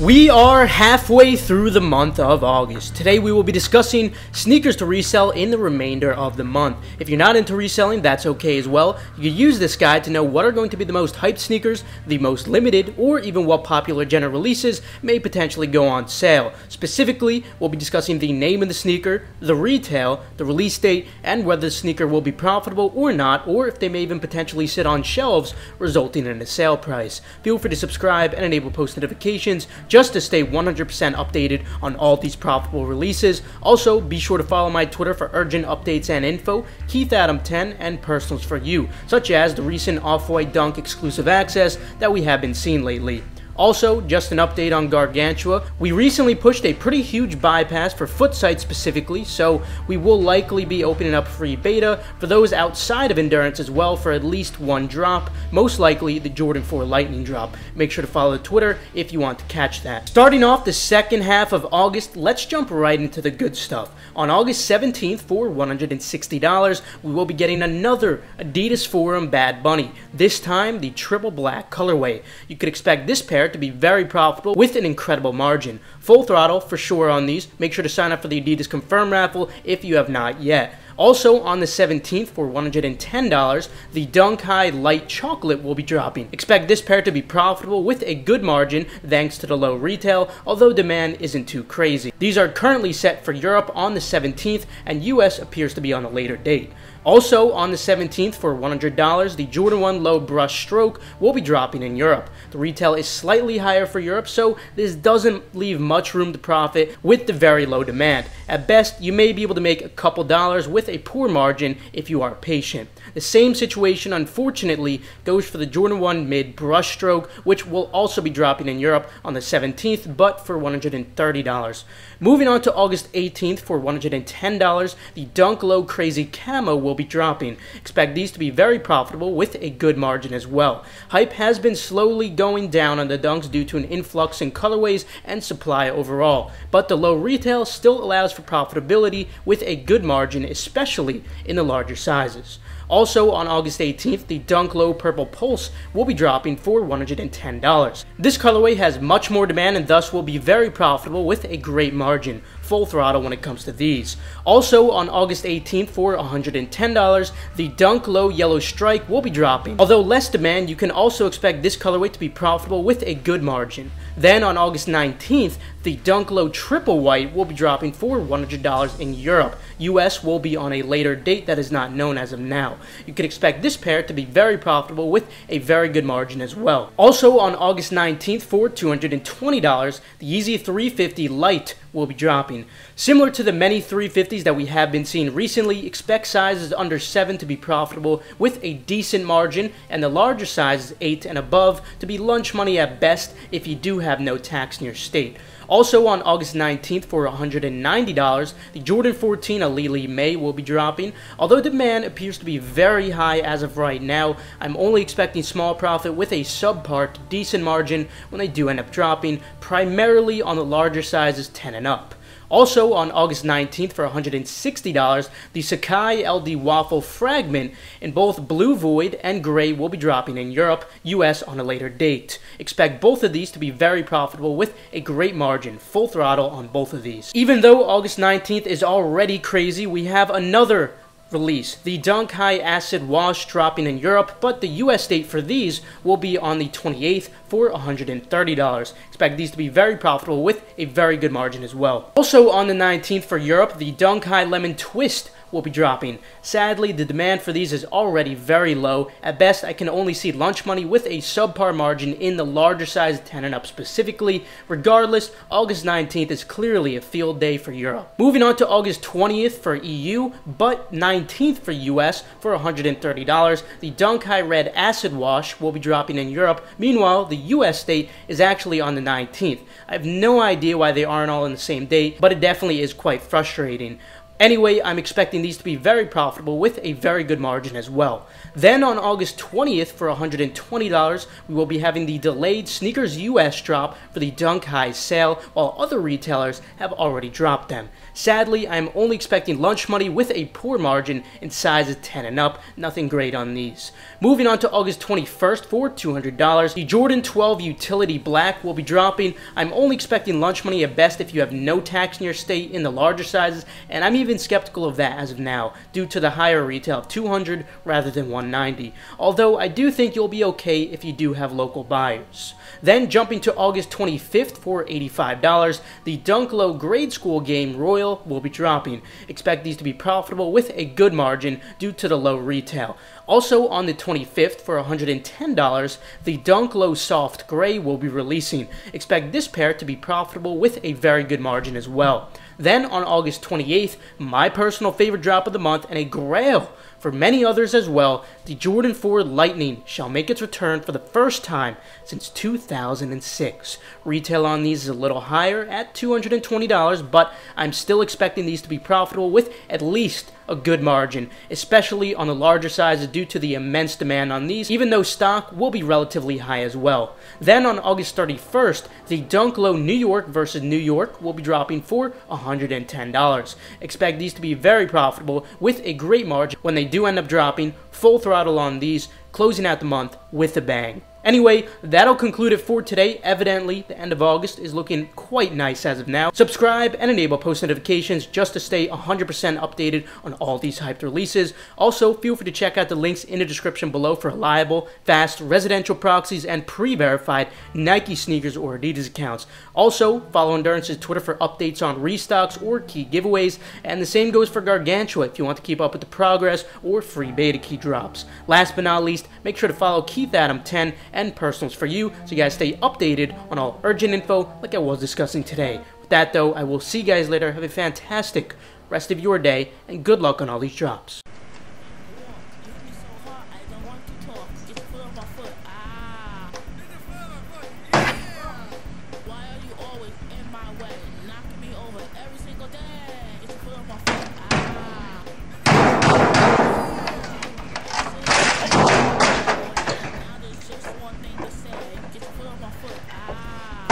We are halfway through the month of August. Today we will be discussing sneakers to resell in the remainder of the month. If you're not into reselling, that's okay as well. You can use this guide to know what are going to be the most hyped sneakers, the most limited, or even what popular general releases may potentially go on sale. Specifically, we'll be discussing the name of the sneaker, the retail, the release date, and whether the sneaker will be profitable or not, or if they may even potentially sit on shelves, resulting in a sale price. Feel free to subscribe and enable post notifications just to stay 100% updated on all these profitable releases. Also, be sure to follow my Twitter for urgent updates and info, KeithAdam10, and personals for you, such as the recent Off-White Dunk exclusive access that we have been seeing lately. Also, just an update on Gargantua. We recently pushed a pretty huge bypass for foot sites specifically, so we will likely be opening up free beta for those outside of Endurance as well for at least one drop, most likely the Jordan 4 Lightning drop. Make sure to follow Twitter if you want to catch that. Starting off the second half of August, let's jump right into the good stuff. On August 17th for $160, we will be getting another Adidas Forum Bad Bunny, this time the triple black colorway. You could expect this pair to be very profitable with an incredible margin. Full throttle for sure on these. Make sure to sign up for the Adidas Confirm raffle if you have not yet. Also, on the 17th for $110, the Dunk High Light Chocolate will be dropping. Expect this pair to be profitable with a good margin thanks to the low retail, although demand isn't too crazy. These are currently set for Europe on the 17th, and US appears to be on a later date. Also, on the 17th for $100, the Jordan 1 Low Brushstroke will be dropping in Europe. The retail is slightly higher for Europe, so this doesn't leave much room to profit with the very low demand. At best, you may be able to make a couple dollars with a poor margin if you are patient. The same situation, unfortunately, goes for the Jordan 1 Mid Brushstroke, which will also be dropping in Europe on the 17th, but for $130. Moving on to August 18th for $110, the Dunk Low Crazy Camo will be dropping. Expect these to be very profitable with a good margin as well. Hype has been slowly going down on the Dunks due to an influx in colorways and supply overall, but the low retail still allows for profitability with a good margin, especially in the larger sizes. Also, on August 18th, the Dunk Low Purple Pulse will be dropping for $110. This colorway has much more demand and thus will be very profitable with a great margin. Full throttle when it comes to these. Also, on August 18th for $110, the Dunk Low Yellow Strike will be dropping. Although less demand, you can also expect this colorway to be profitable with a good margin. Then on August 19th, the Dunk Low Triple White will be dropping for $100 in Europe. US will be on a later date that is not known as of now. You can expect this pair to be very profitable with a very good margin as well. Also on August 19th for $220, the Yeezy 350 Light will be dropping. Similar to the many 350s that we have been seeing recently, expect sizes under 7 to be profitable with a decent margin, and the larger sizes 8 and above to be lunch money at best if you do have no tax in your state. Also on August 19th for $190, the Jordan 14 Aleali May will be dropping. Although demand appears to be very high as of right now, I'm only expecting small profit with a subpar to decent margin when they do end up dropping, primarily on the larger sizes 10 and up. Also on August 19th for $160, the Sacai LD Waffle Fragment in both Blue Void and Gray will be dropping in Europe, US on a later date. Expect both of these to be very profitable with a great margin, full throttle on both of these. Even though August 19th is already crazy, we have another release, the Dunk High Acid Wash dropping in Europe, but the US date for these will be on the 28th for $130. Expect these to be very profitable with a very good margin as well. Also on the 19th for Europe, the Dunk High Lemon Twist will be dropping. Sadly, the demand for these is already very low. At best, I can only see lunch money with a subpar margin in the larger size 10 and up specifically. Regardless, August 19th is clearly a field day for Europe. Moving on to August 20th for EU, but 19th for US for $130. The Dunk High Red Acid Wash will be dropping in Europe. Meanwhile, the US date is actually on the 19th. I have no idea why they aren't all on the same date, but it definitely is quite frustrating. Anyway, I'm expecting these to be very profitable with a very good margin as well. Then on August 20th for $120, we will be having the delayed Sneakers US drop for the Dunk Highs sale, while other retailers have already dropped them. Sadly, I'm only expecting lunch money with a poor margin in sizes 10 and up, nothing great on these. Moving on to August 21st for $200, the Jordan 12 Utility Black will be dropping. I'm only expecting lunch money at best if you have no tax in your state in the larger sizes, and I'm even skeptical of that as of now, due to the higher retail of $200 rather than $190, although I do think you'll be okay if you do have local buyers. Then jumping to August 25th for $85, the Dunk Low Grade School Game Royal will be dropping. Expect these to be profitable with a good margin due to the low retail. Also on the 25th for $110, the Dunk Low Soft Gray will be releasing. Expect this pair to be profitable with a very good margin as well. Then on August 28th, my personal favorite drop of the month and a grail for many others as well, the Jordan 4 Lightning shall make its return for the first time since 2006. Retail on these is a little higher at $220, but I'm still expecting these to be profitable with at least a good margin, especially on the larger sizes due to the immense demand on these, even though stock will be relatively high as well. Then on August 31st, the Dunk Low New York versus New York will be dropping for $110. Expect these to be very profitable with a great margin when they do end up dropping. Full throttle on these, closing out the month with a bang. Anyway, that'll conclude it for today. Evidently, the end of August is looking quite nice as of now. Subscribe and enable post notifications just to stay 100% updated on all these hyped releases. Also, feel free to check out the links in the description below for reliable, fast, residential proxies and pre-verified Nike sneakers or Adidas accounts. Also, follow Endurance's Twitter for updates on restocks or key giveaways, and the same goes for Gargantua if you want to keep up with the progress or free beta key drops. Last but not least, make sure to follow Keith Adam 10 and personals for you, so you guys stay updated on all urgent info like I was discussing today. With that though, I will see you guys later. Have a fantastic rest of your day, and good luck on all these drops. Get your foot on my foot. Ah.